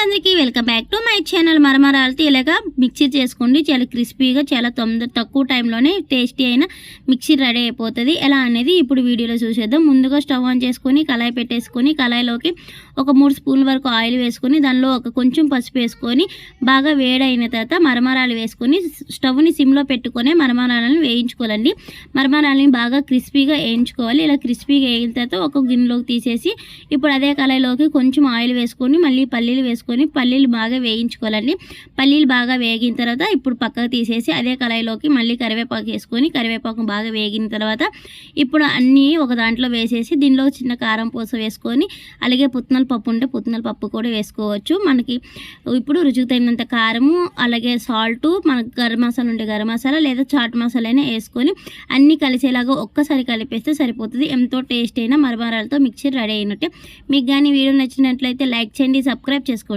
అందరికీ welcome back to my channel. మరమరాలతో ఇలాగా మిక్సీ చేసుకోండి. చాలా క్రిస్పీగా చాలా తక్కువ టైంలోనే టేస్టీ అయిన మిక్సీ రెడీ అయిపోతుంది. ఎలా అనేది ఇప్పుడు వీడియోలో చూసేద్దాం. ముందుగా స్టవ్ ఆన్ చేసుకొని కళాయి పెట్టేసుకొని కళాయిలోకి ఒక 3 స్పూన్ల వరకు ఆయిల్ వేసుకొని దానిలో కొంచెం పసుపు వేసుకొని బాగా వేడైన తర్వాత మరమరాలు వేసుకొని స్టవ్ని సిమ్లో పెట్టుకొని మరమరాలను వేయించుకోవాలండి. మరమరాలని బాగా క్రిస్పీగా వేయించుకోవాలి. ఇలా క్రిస్పీగా వేగిన తర్వాత ఒక గిన్నెలోకి తీసేసి ఇప్పుడు అదే కళాయిలోకి కొంచెం ఆయిల్ వేసుకొని మళ్ళీ పల్లీలు వేసుకొని పల్లీలు బాగా వేయించుకోవాలండి. పల్లీలు బాగా వేగిన తర్వాత ఇప్పుడు పక్కకు తీసేసి అదే కళాయిలోకి మళ్ళీ కరివేపాకు వేసుకొని కరివేపాకు బాగా వేగిన తర్వాత ఇప్పుడు అన్నీ ఒక దాంట్లో వేసేసి దీనిలో చిన్న కారం పూస వేసుకొని అలాగే పుట్నాల పప్పు ఉంటే పుట్నాల పప్పు కూడా వేసుకోవచ్చు. మనకి ఇప్పుడు రుచికి తగినంత కారము అలాగే సాల్టు మనకు గరం మసాలా ఉంటే గరం మసాలా లేదా చాట్ మసాలా అయినా వేసుకొని అన్నీ కలిసేలాగా ఒక్కసారి కలిపేస్తే సరిపోతుంది. ఎంతో టేస్ట్ అయిన మరమరాలతో మిక్చర్ రెడీ అయినట్టే. మీకు కానీ వీడియో నచ్చినట్లయితే లైక్ చేయండి, సబ్స్క్రైబ్ చేసుకోండి.